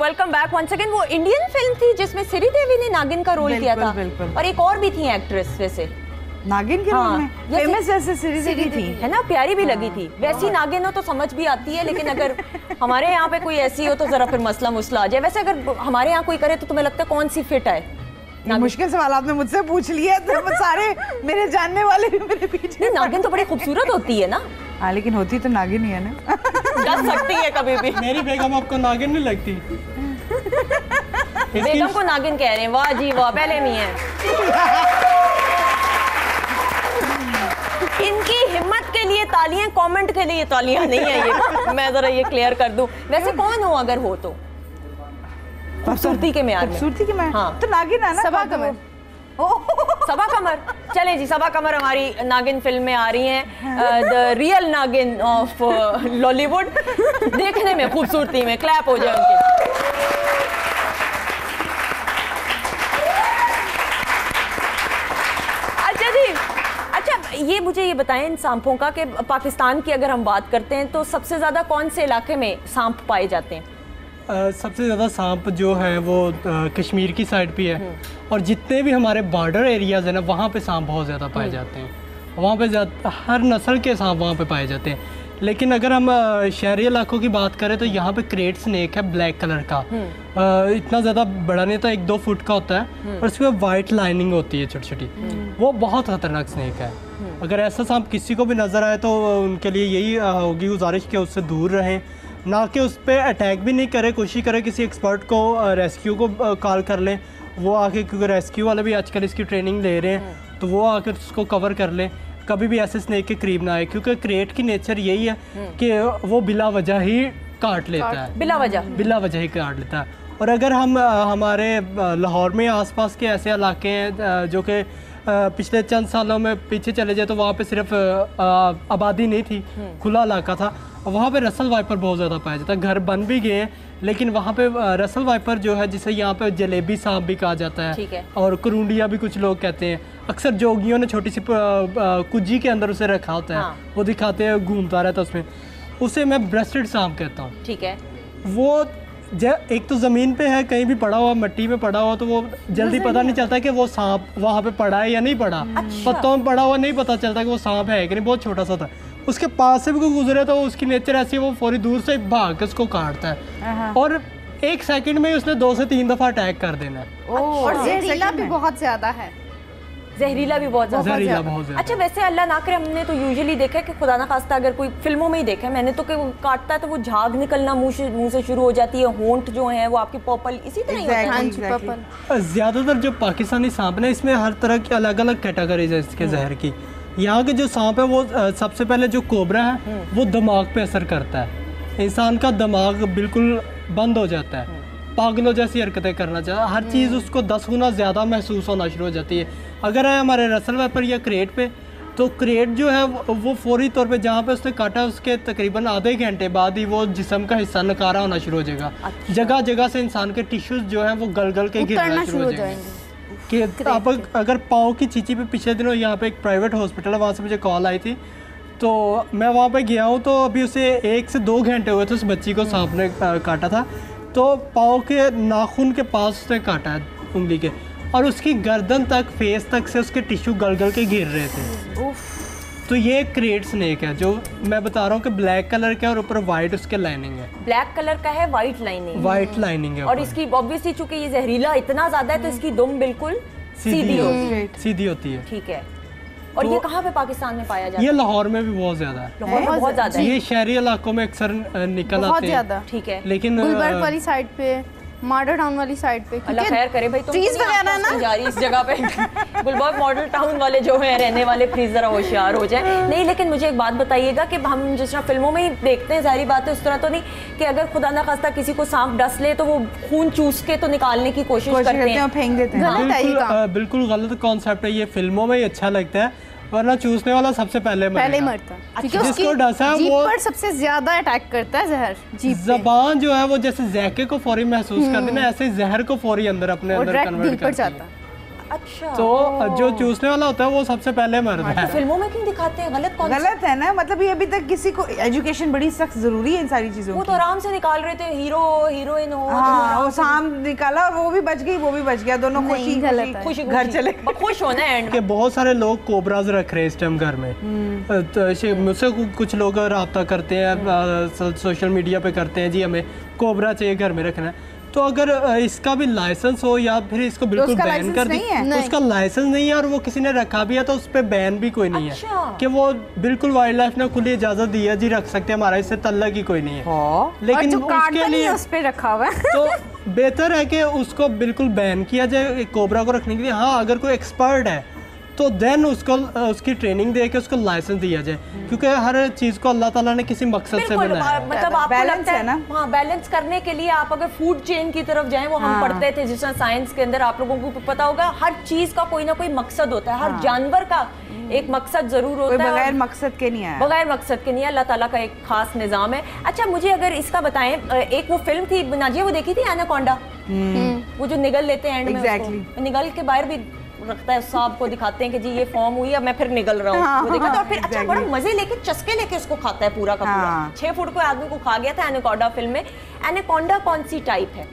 Welcome back once again. वो Indian film थी जिसमें श्रीदेवी ने नागिन का रोल किया था। बिल्कुल। और एक और भी थी एक्ट्रेस वैसे नागिन के रोल में फेमस वैसे श्रीदेवी थी, है ना, प्यारी भी लगी थी। वैसी नागिन हो तो समझ भी आती है, लेकिन अगर हमारे यहाँ पे कोई ऐसी हो तो जरा फिर मसला मुसला आ जाए। वैसे अगर हमारे यहाँ कोई करे तो तुम्हें लगता है कौन सी फिट है? मुश्किल सवाल आपने मुझसे पूछ लिया, तो सारे मेरे जानने वाले भी मेरे पीछे। नहीं, नागिन तो बड़ी खूबसूरत होती है ना। हाँ, लेकिन होती तो नागिन ही है ना। डर सकती है कभी भी। मेरी बेगम आपको नागिन नहीं लगती? बेगम को नागिन कह रहे हैं, वाह जी वाह, पहले नहीं है। इनकी हिम्मत के लिए तालियां, कमेंट के लिए तालियां नहीं है ये। मैं जरा ये क्लियर कर दूं। वैसे कौन हो अगर हो तो? खूबसूरती के म्यार में। खूबसूरती के म्यार, हाँ। तो नागिन है ना। सबा कमर। सबा कमर, चलें जी, सबा कमर हमारी नागिन फिल्म में आ रही हैं। द रियल नागिन ऑफ लॉलीवुड। देखने में खूबसूरती में क्लैप हो जाए उनके। अच्छा जी, अच्छा ये मुझे ये बताएं इन सांपों का कि पाकिस्तान की अगर हम बात करते हैं तो सबसे ज़्यादा कौन से इलाके में सांप पाए जाते हैं? सबसे ज़्यादा सांप जो है वो कश्मीर की साइड पे है, और जितने भी हमारे बॉर्डर एरियाज़ हैं ना, वहाँ पे सांप बहुत ज़्यादा पाए जाते हैं। वहाँ पे हर नस्ल के सांप वहाँ पे पाए जाते हैं। लेकिन अगर हम शहरी इलाकों की बात करें तो यहाँ पे क्रेट स्नेक है, ब्लैक कलर का। इतना ज़्यादा बड़ा नहीं होता, 1-2 फुट का होता है, और उसमें वाइट लाइनिंग होती है छोटी छोटी। वो बहुत खतरनाक स्नेक है। अगर ऐसा सांप किसी को भी नज़र आए तो उनके लिए यही होगी गुजारिश कि उससे दूर रहें, ना कि उस पर अटैक भी नहीं करे, कोशिश करें किसी एक्सपर्ट को, रेस्क्यू को कॉल कर लें। वो आके, क्योंकि रेस्क्यू वाले भी आजकल इसकी ट्रेनिंग ले रहे हैं, तो वो आकर उसको कवर कर लें। कभी भी ऐसे स्नेक के करीब ना आए, क्योंकि क्रेट की नेचर यही है कि वो बिला वजह ही काट लेता है। बिला वजह ही काट लेता है। और अगर हम हमारे लाहौर में आसपास के ऐसे इलाके हैं जो कि पिछले चंद सालों में पीछे चले जाए तो वहाँ पे सिर्फ आबादी नहीं थी, खुला इलाका था। वहाँ पे रसल वाइपर बहुत ज़्यादा पाया जाता है। घर बन भी गए हैं, लेकिन वहाँ पे रसल वाइपर जो है, जिसे यहाँ पे जलेबी सांप भी कहा जाता है, और करूंडिया भी कुछ लोग कहते हैं। अक्सर जोगियों ने छोटी सी कुज्जी के अंदर उसे रखा होता है। हाँ। वो दिखाते हैं, घूमता रहता है उसमें। उसे मैं ब्रेस्टेड सांप कहता हूँ। ठीक है। वो एक तो ज़मीन पे है, कहीं भी पड़ा हुआ, मिट्टी में पड़ा हुआ, तो वो जल्दी पता नहीं चलता कि वो सांप वहाँ पे पड़ा है या नहीं पड़ा। पत्तों में पड़ा हुआ नहीं पता चलता कि वो सांप है कि नहीं, बहुत छोटा सा था। उसके पास से भी कोई गुजरे तो उसकी नेचर ऐसी है, वो फौरी दूर से भाग के उसको काटता है, और 1 सेकंड में उसने 2 से 3 दफ़ा अटैक कर देना है। और जहरीला भी बहुत ज़्यादा है। जहरीला भी बहुत ज़्यादा। अच्छा, वैसे अल्लाह ना करे, हमने तो यूजुअली देखा है कि खुदा ना खास्ता, अगर कोई फिल्मों में ही देखा है मैंने, तो कि वो काटता है तो वो झाग निकलना मुंह से शुरू हो जाती है, होंठ जो है वो आपकी पर्पल इसी तरह ही होता है। ज़्यादातर जो पाकिस्तानी सांप है, इसमें हर तरह की अलग अलग कैटेगरीज है इसके जहर की। यहाँ के जो सांप है वो सबसे पहले जो कोबरा है वो दिमाग पे असर करता है। इंसान का दिमाग बिल्कुल बंद हो जाता है, पागलों जैसी हरकतें करना चाहता है, हर चीज़ उसको 10 गुना ज़्यादा महसूस होना शुरू हो जाती है। अगर है हमारे रसल वाइपर या क्रेट पे, तो क्रेट जो है वो फौरी तौर पे जहाँ पे उसने काटा उसके तकरीबन आधे घंटे बाद ही वो जिस्म का हिस्सा नकारा होना शुरू हो जाएगा। जगह जगह से इंसान के टिश्यूज जो हैं वो गल गल के गिरना शुरू हो जाएंगे। कि आप अगर पाँव की चीची पे, पिछले दिनों यहाँ पे एक प्राइवेट हॉस्पिटल है, वहाँ से मुझे कॉल आई थी, तो मैं वहाँ पे गया हूँ, तो अभी उसे 1 से 2 घंटे हुए थे उस बच्ची को सांप ने काटा था। तो पाँव के नाखून के पास उसने काटा है, उंगली के, और उसकी गर्दन तक, फेस तक से उसके टिश्यू गल गल के गिर रहे थे। तो ये क्रेट स्नेक है जो मैं बता रहा हूँ कि ब्लैक कलर का, और ऊपर वाइट उसके लाइनिंग है। ब्लैक कलर का है, वाइट लाइनिंग है, और इसकी ऑब्वियसली चूंकि ये जहरीला इतना ज्यादा है तो इसकी दुम बिल्कुल सीधी होती है। ठीक है। और ये कहाँ पे पाकिस्तान में पाया जाता है? ये लाहौर में भी बहुत ज्यादा है। लाहौर में बहुत ज्यादा है। ये शहरी इलाकों में अक्सर निकल आते हैं। ठीक है। लेकिन गुलबर्ग वाली साइड पे, मॉडल टाउन वाली साइड पे, अल्लाह खैर करे भाई, तुम ट्रीज वगैरह ना जा रही इस जगह पे। गुलबर्ग मॉडल टाउन वाले जो हैं रहने वाले, प्लीज जरा होशियार हो जाए। नहीं, लेकिन मुझे एक बात बताइएगा कि हम जिस तरह फिल्मों में ही देखते हैं, जाहिर बात है उस तरह तो नहीं कि अगर खुदा ना खास्ता किसी को सांप डस ले तो वो खून चूस के तो निकालने की कोशिश करते हैं, फेंक देते हैं। बिल्कुल गलत कॉन्सेप्ट है ये। फिल्मों में ही अच्छा लगता है, वरना चूसने वाला सबसे पहले मरता है, क्योंकि जिसको डसा है वो पर सबसे ज्यादा अटैक करता है जहर। ज़बान जो है वो जैसे जैके को फौरी महसूस करती है ना, ऐसे जहर को फौरी अंदर अपने अंदर कन्वर्ट करता है। अच्छा तो जो चूसने वाला होता है वो सबसे पहले मरता तो है। फिल्मों में क्यों दिखाते हैं? गलत कौन गलत है ना, मतलब ये अभी तक किसी को एजुकेशन बड़ी सख्त जरूरी है इन सारी चीजों वो की। तो आराम से निकाल रहे थे, हीरो हीरोइन हो हाँ, वो सांप निकाला और वो भी बच गई, वो भी बच गया, दोनों नहीं, खुशी गलत है। खुशी घर चले। खुश होना है एंड कि बहुत सारे लोग कोबराज रख रहे हैं इस टाइम घर में। तो मुझसे कुछ लोग रब्ता करते हैं, सोशल मीडिया पे करते हैं, जी हमें कोबरा चाहिए घर में रखना है। तो अगर इसका भी लाइसेंस हो या फिर इसको बिल्कुल उसका बैन लाइसेंस कर नहीं है? दी, तो उसका लाइसेंस नहीं है और वो किसी ने रखा भी है तो उस पर बैन भी कोई नहीं अच्छा। है कि वो बिल्कुल वाइल्ड लाइफ ने खुली इजाजत दी है, जी रख सकते हैं, हमारा इससे तल्लक ही कोई नहीं है। और लेकिन जो कार्ड उसके बनी लिए है उस पे रखा हुआ है। तो बेहतर है कि उसको बिल्कुल बैन किया जाए कोबरा को रखने के लिए। हाँ, अगर कोई एक्सपर्ट है तो देन उसको उसकी ट्रेनिंग दे के उसको लाइसेंस दिया जाए, क्योंकि हर चीज़ को अल्लाह ताला ने किसी मकसद से बिल्कुल, बनाया है। मतलब आपको बैलेंस लगता है है ना? हाँ, बैलेंस करने के लिए आप अगर फूड चेन की तरफ जाएं, वो हम पढ़ते थे जिस तरह साइंस के अंदर, आप लोगों को पता होगा हर चीज का कोई ना कोई मकसद होता है, हर जानवर का एक मकसद जरूर कोई होता है, बगैर और मकसद के नहीं आया। बगैर मकसद के नहीं है, अल्लाह ताला का एक खास निज़ाम है। अच्छा, मुझे अगर इसका बताएं, एक वो फिल्म थी नाजिया, वो देखी थी एनाकोंडा, वो जो निगल लेते हैं एंड में Exactly. उसको, निगल के बाहर भी रखता है, सांप को दिखाते हैं कि जी ये फॉर्म हुई, अब मैं फिर निगल रहा हूँ, हाँ, वो देखा था। और फिर अच्छा exactly. बड़ा मजे लेके चस्के लेके उसको खाता है पूरा का पूरा। हाँ। 6 फुट को आदमी को खा गया था एनाकोंडा फिल्म में। एनाकोंडा कौन सी टाइप है?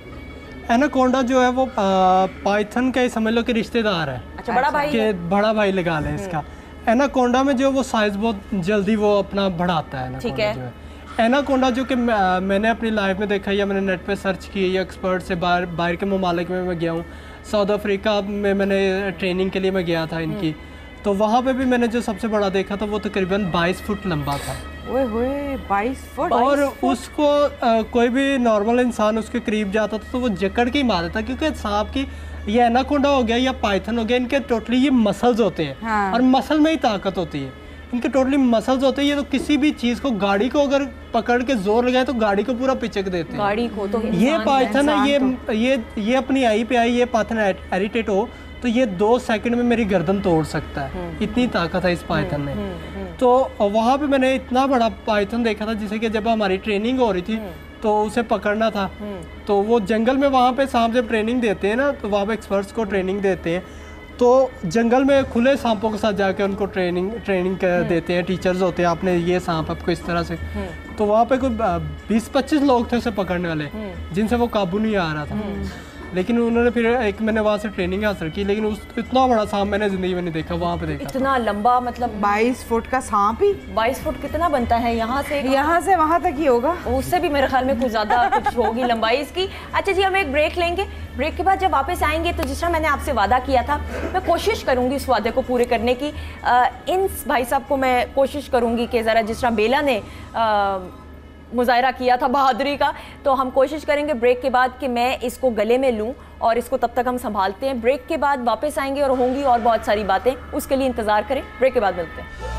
एनाकोंडा जो है वो पाइथन का ही समझ लो कि रिश्तेदार है, अच्छा, बड़ा भाई कि है। बड़ा भाई लगा लें इसका। एनाकोंडा में जो वो साइज बहुत जल्दी वो अपना बढ़ाता है। ठीक एनाकोंडा है। जो है, एनाकोंडा जो कि मैंने अपनी लाइफ में देखा या मैंने नेट पे सर्च की या एक्सपर्ट से बाहर के ममालिक में मैं गया हूँ, साउथ अफ्रीका में मैंने ट्रेनिंग के लिए मैं गया था इनकी, तो वहाँ पे भी मैंने जो सबसे बड़ा देखा था वो तकरीबन 22 फुट लंबा था। ओए होए, 22 फुट। और उसको कोई भी नॉर्मल इंसान उसके करीब जाता था तो वो जकड़ के ही मार देता, क्योंकि सांप की, ये एनाकोंडा हो गया या पाइथन हो गया, इनके टोटली ये मसल्स होते हैं। हाँ। और मसल में ही ताकत होती है, इनके टोटली मसल्स होते हैं। ये तो किसी भी चीज़ को, गाड़ी को अगर पकड़ के जोर लगाए तो गाड़ी को पूरा पिचक देते हैं। गाड़ी को तो ये पाइथन है, इंसान ये अपनी आई पे आई, ये पाइथन एरिटेट हो तो ये 2 सेकंड में मेरी गर्दन तोड़ सकता है, इतनी ताकत है इस पाइथन में। तो वहाँ पे मैंने इतना बड़ा पाइथन देखा था, जिसे कि जब हमारी ट्रेनिंग हो रही थी तो उसे पकड़ना था, तो वो जंगल में वहाँ पे सांप जब ट्रेनिंग देते हैं ना, तो वहाँ पे एक्सपर्ट्स को ट्रेनिंग देते हैं, तो जंगल में खुले सांपों के साथ जाके उनको ट्रेनिंग देते हैं, टीचर्स होते हैं, आपने ये सांप आपको इस तरह से। तो वहाँ पे कोई 20-25 लोग थे उसे पकड़ने वाले, जिनसे वो काबू नहीं आ रहा था। लेकिन उन्होंने फिर एक, मैंने वहाँ से ट्रेनिंग हासिल की, लेकिन उस इतना बड़ा सांप मैंने ज़िंदगी में नहीं देखा, वहाँ पे देखा। इतना लंबा, मतलब 22 फुट का सांप ही 22 फुट कितना बनता है यहाँ से? यहाँ से वहाँ तक ही होगा। उससे भी मेरे ख्याल में कुछ ज़्यादा कुछ होगी लंबाई इसकी। अच्छा जी, हम एक ब्रेक लेंगे, ब्रेक के बाद जब वापस आएंगे तो जिस तरह मैंने आपसे वादा किया था, मैं कोशिश करूँगी इस वादे को पूरे करने की। इन भाई साहब को मैं कोशिश करूँगी कि ज़रा जिस तरह बेला ने मुजाहरा किया था बहादुरी का, तो हम कोशिश करेंगे ब्रेक के बाद कि मैं इसको गले में लूं, और इसको तब तक हम संभालते हैं। ब्रेक के बाद वापस आएंगे और होंगी और बहुत सारी बातें, उसके लिए इंतज़ार करें, ब्रेक के बाद मिलते हैं।